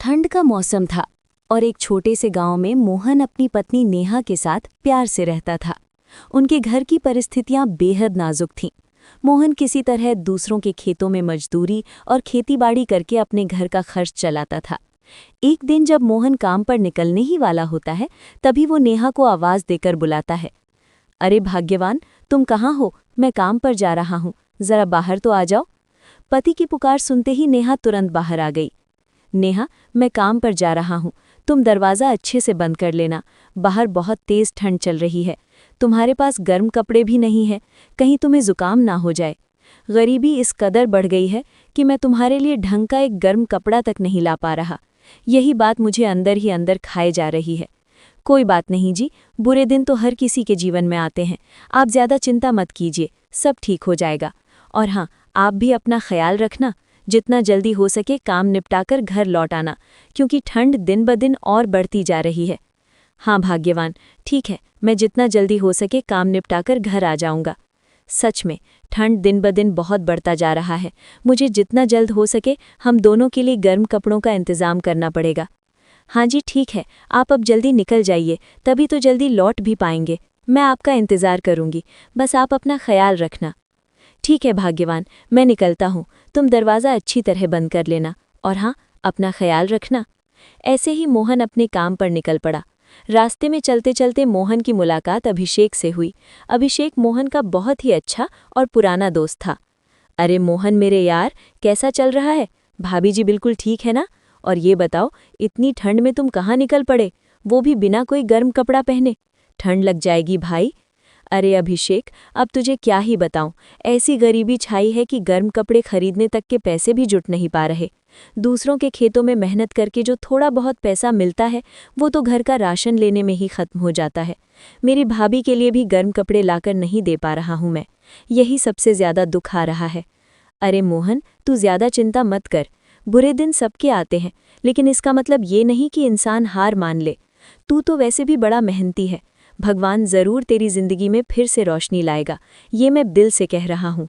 ठंड का मौसम था और एक छोटे से गांव में मोहन अपनी पत्नी नेहा के साथ प्यार से रहता था। उनके घर की परिस्थितियां बेहद नाजुक थीं। मोहन किसी तरह दूसरों के खेतों में मजदूरी और खेतीबाड़ी करके अपने घर का खर्च चलाता था। एक दिन जब मोहन काम पर निकलने ही वाला होता है, तभी वो नेहा को आवाज देकर बुलाता है। अरे भाग्यवान, तुम कहाँ हो? मैं काम पर जा रहा हूँ, जरा बाहर तो आ जाओ। पति की पुकार सुनते ही नेहा तुरंत बाहर आ गई। नेहा, मैं काम पर जा रहा हूँ, तुम दरवाज़ा अच्छे से बंद कर लेना, बाहर बहुत तेज ठंड चल रही है। तुम्हारे पास गर्म कपड़े भी नहीं हैं, कहीं तुम्हें जुकाम ना हो जाए। गरीबी इस कदर बढ़ गई है कि मैं तुम्हारे लिए ढंग का एक गर्म कपड़ा तक नहीं ला पा रहा। यही बात मुझे अंदर ही अंदर खाए जा रही है। कोई बात नहीं जी, बुरे दिन तो हर किसी के जीवन में आते हैं, आप ज़्यादा चिंता मत कीजिए, सब ठीक हो जाएगा। और हाँ, आप भी अपना ख्याल रखना, जितना जल्दी हो सके काम निपटाकर घर लौट आना, क्योंकि ठंड दिन ब दिन और बढ़ती जा रही है। हाँ भाग्यवान, ठीक है, मैं जितना जल्दी हो सके काम निपटाकर घर आ जाऊंगा। सच में ठंड दिन ब दिन बहुत बढ़ता जा रहा है, मुझे जितना जल्द हो सके हम दोनों के लिए गर्म कपड़ों का इंतज़ाम करना पड़ेगा। हाँ जी ठीक है, आप अब जल्दी निकल जाइए, तभी तो जल्दी लौट भी पाएंगे। मैं आपका इंतज़ार करूंगी, बस आप अपना ख्याल रखना। ठीक है भाग्यवान, मैं निकलता हूँ, तुम दरवाज़ा अच्छी तरह बंद कर लेना, और हाँ, अपना ख्याल रखना। ऐसे ही मोहन अपने काम पर निकल पड़ा। रास्ते में चलते चलते मोहन की मुलाकात अभिषेक से हुई। अभिषेक मोहन का बहुत ही अच्छा और पुराना दोस्त था। अरे मोहन मेरे यार, कैसा चल रहा है? भाभी जी बिल्कुल ठीक है ना? और ये बताओ, इतनी ठंड में तुम कहाँ निकल पड़े, वो भी बिना कोई गर्म कपड़ा पहने? ठंड लग जाएगी भाई। अरे अभिषेक, अब तुझे क्या ही बताऊं, ऐसी गरीबी छाई है कि गर्म कपड़े खरीदने तक के पैसे भी जुट नहीं पा रहे। दूसरों के खेतों में मेहनत करके जो थोड़ा बहुत पैसा मिलता है, वो तो घर का राशन लेने में ही खत्म हो जाता है। मेरी भाभी के लिए भी गर्म कपड़े लाकर नहीं दे पा रहा हूं मैं, यही सबसे ज़्यादा दुख आ रहा है। अरे मोहन, तू ज़्यादा चिंता मत कर, बुरे दिन सबके आते हैं, लेकिन इसका मतलब ये नहीं कि इंसान हार मान ले। तू तो वैसे भी बड़ा मेहनती है, भगवान ज़रूर तेरी ज़िंदगी में फिर से रोशनी लाएगा, ये मैं दिल से कह रहा हूँ।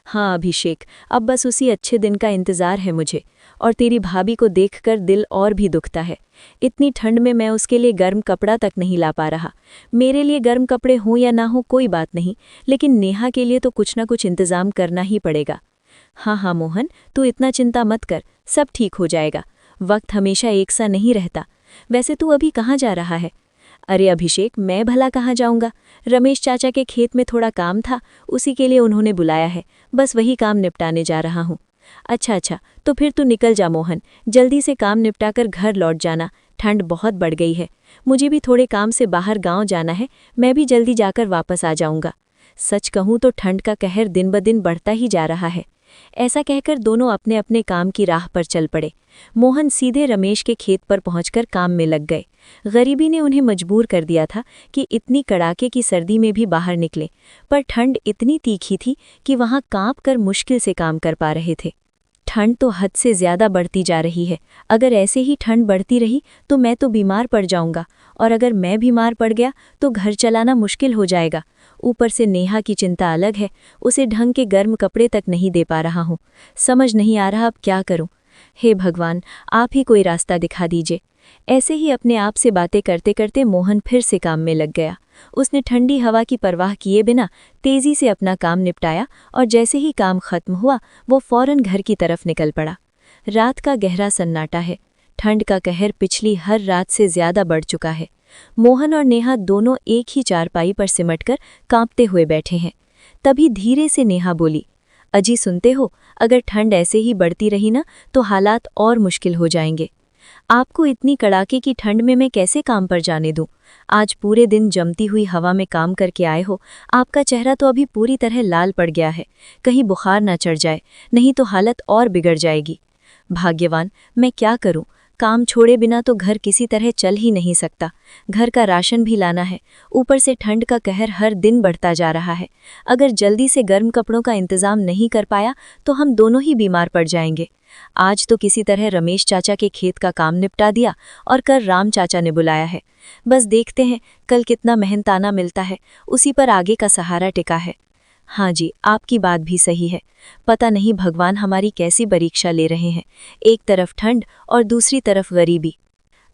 हाँ अभिषेक, अब बस उसी अच्छे दिन का इंतज़ार है मुझे, और तेरी भाभी को देखकर दिल और भी दुखता है। इतनी ठंड में मैं उसके लिए गर्म कपड़ा तक नहीं ला पा रहा। मेरे लिए गर्म कपड़े हों या ना हो कोई बात नहीं, लेकिन नेहा के लिए तो कुछ ना कुछ इंतज़ाम करना ही पड़ेगा। हाँ हाँ मोहन, तू इतना चिंता मत कर, सब ठीक हो जाएगा। वक्त हमेशा एक सा नहीं रहता। वैसे तू अभी कहाँ जा रहा है? अरे अभिषेक, मैं भला कहाँ जाऊँगा, रमेश चाचा के खेत में थोड़ा काम था, उसी के लिए उन्होंने बुलाया है, बस वही काम निपटाने जा रहा हूँ। अच्छा, तो फिर तू निकल जा मोहन, जल्दी से काम निपटाकर घर लौट जाना, ठंड बहुत बढ़ गई है। मुझे भी थोड़े काम से बाहर गांव जाना है, मैं भी जल्दी जाकर वापस आ जाऊँगा। सच कहूँ तो ठंड का कहर दिन ब दिन बढ़ता ही जा रहा है। ऐसा कहकर दोनों अपने अपने काम की राह पर चल पड़े। मोहन सीधे रमेश के खेत पर पहुंचकर काम में लग गए। गरीबी ने उन्हें मजबूर कर दिया था कि इतनी कड़ाके की सर्दी में भी बाहर निकले, पर ठंड इतनी तीखी थी कि वहां कांप कर मुश्किल से काम कर पा रहे थे। ठंड तो हद से ज़्यादा बढ़ती जा रही है, अगर ऐसे ही ठंड बढ़ती रही तो मैं तो बीमार पड़ जाऊंगा, और अगर मैं बीमार पड़ गया तो घर चलाना मुश्किल हो जाएगा। ऊपर से नेहा की चिंता अलग है, उसे ढंग के गर्म कपड़े तक नहीं दे पा रहा हूँ। समझ नहीं आ रहा अब क्या करूँ। हे भगवान, आप ही कोई रास्ता दिखा दीजिए। ऐसे ही अपने आप से बातें करते करते मोहन फिर से काम में लग गया। उसने ठंडी हवा की परवाह किए बिना तेजी से अपना काम निपटाया, और जैसे ही काम खत्म हुआ वो फौरन घर की तरफ निकल पड़ा। रात का गहरा सन्नाटा है, ठंड का कहर पिछली हर रात से ज़्यादा बढ़ चुका है। मोहन और नेहा दोनों एक ही चारपाई पर सिमटकर कांपते हुए बैठे हैं। तभी धीरे से नेहा बोली, अजी सुनते हो, अगर ठंड ऐसे ही बढ़ती रही ना तो हालात और मुश्किल हो जाएंगे। आपको इतनी कड़ाके की ठंड में मैं कैसे काम पर जाने दूं? आज पूरे दिन जमती हुई हवा में काम करके आए हो, आपका चेहरा तो अभी पूरी तरह लाल पड़ गया है, कहीं बुखार ना चढ़ जाए, नहीं तो हालत और बिगड़ जाएगी। भाग्यवान, मैं क्या करूं, काम छोड़े बिना तो घर किसी तरह चल ही नहीं सकता, घर का राशन भी लाना है, ऊपर से ठंड का कहर हर दिन बढ़ता जा रहा है। अगर जल्दी से गर्म कपड़ों का इंतज़ाम नहीं कर पाया तो हम दोनों ही बीमार पड़ जाएंगे। आज तो किसी तरह रमेश चाचा के खेत का काम निपटा दिया, और कल राम चाचा ने बुलाया है। बस देखते हैं कल कितना मेहनताना मिलता है, उसी पर आगे का सहारा टिका है। हाँ जी, आपकी बात भी सही है। पता नहीं भगवान हमारी कैसी परीक्षा ले रहे हैं, एक तरफ ठंड और दूसरी तरफ गरीबी।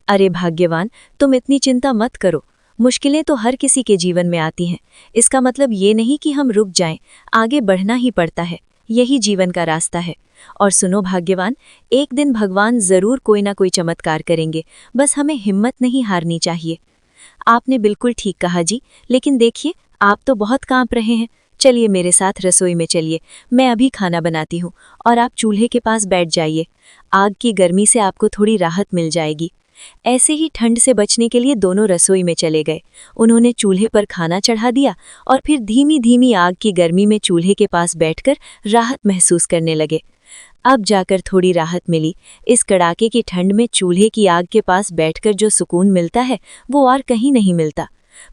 अरे भाग्यवान, तुम इतनी चिंता मत करो। मुश्किलें तो हर किसी के जीवन में आती हैं। इसका मतलब ये नहीं कि हम रुक जाएं, आगे बढ़ना ही पड़ता है। यही जीवन का रास्ता है। और सुनो भाग्यवान, एक दिन भगवान जरूर कोई ना कोई चमत्कार करेंगे, बस हमें हिम्मत नहीं हारनी चाहिए। आपने बिल्कुल ठीक कहा जी, लेकिन देखिए आप तो बहुत कांप रहे हैं। चलिए मेरे साथ रसोई में चलिए, मैं अभी खाना बनाती हूँ और आप चूल्हे के पास बैठ जाइए। आग की गर्मी से आपको थोड़ी राहत मिल जाएगी। ऐसे ही ठंड से बचने के लिए दोनों रसोई में चले गए। उन्होंने चूल्हे पर खाना चढ़ा दिया और फिर धीमी धीमी आग की गर्मी में चूल्हे के पास बैठकर राहत महसूस करने लगे। अब जाकर थोड़ी राहत मिली। इस कड़ाके की ठंड में चूल्हे की आग के पास बैठकर जो सुकून मिलता है वो और कहीं नहीं मिलता।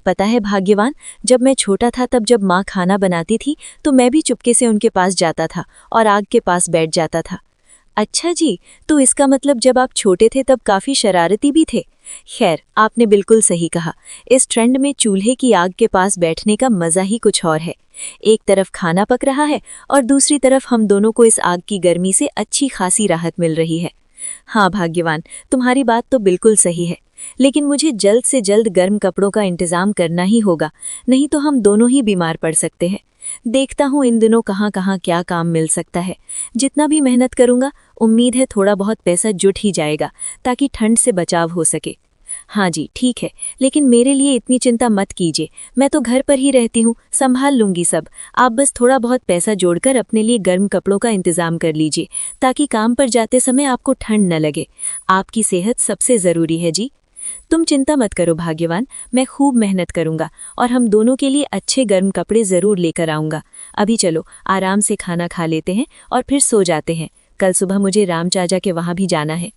पता है भाग्यवान, जब मैं छोटा था तब जब माँ खाना बनाती थी तो मैं भी चुपके से उनके पास जाता था और आग के पास बैठ जाता था। अच्छा जी, तो इसका मतलब जब आप छोटे थे तब काफ़ी शरारती भी थे। खैर, आपने बिल्कुल सही कहा। इस ठंड में चूल्हे की आग के पास बैठने का मज़ा ही कुछ और है। एक तरफ खाना पक रहा है और दूसरी तरफ हम दोनों को इस आग की गर्मी से अच्छी खासी राहत मिल रही है। हाँ भाग्यवान, तुम्हारी बात तो बिल्कुल सही है, लेकिन मुझे जल्द से जल्द गर्म कपड़ों का इंतज़ाम करना ही होगा, नहीं तो हम दोनों ही बीमार पड़ सकते हैं। देखता हूँ इन दिनों कहाँ कहाँ क्या काम मिल सकता है। जितना भी मेहनत करूँगा, उम्मीद है थोड़ा बहुत पैसा जुट ही जाएगा ताकि ठंड से बचाव हो सके। हाँ जी ठीक है, लेकिन मेरे लिए इतनी चिंता मत कीजिए, मैं तो घर पर ही रहती हूँ, संभाल लूँगी सब। आप बस थोड़ा बहुत पैसा जोड़कर अपने लिए गर्म कपड़ों का इंतज़ाम कर लीजिए ताकि काम पर जाते समय आपको ठंड न लगे। आपकी सेहत सबसे ज़रूरी है जी। तुम चिंता मत करो भाग्यवान, मैं खूब मेहनत करूँगा और हम दोनों के लिए अच्छे गर्म कपड़े ज़रूर लेकर आऊँगा। अभी चलो आराम से खाना खा लेते हैं और फिर सो जाते हैं। कल सुबह मुझे राम चाचा के वहाँ भी जाना है।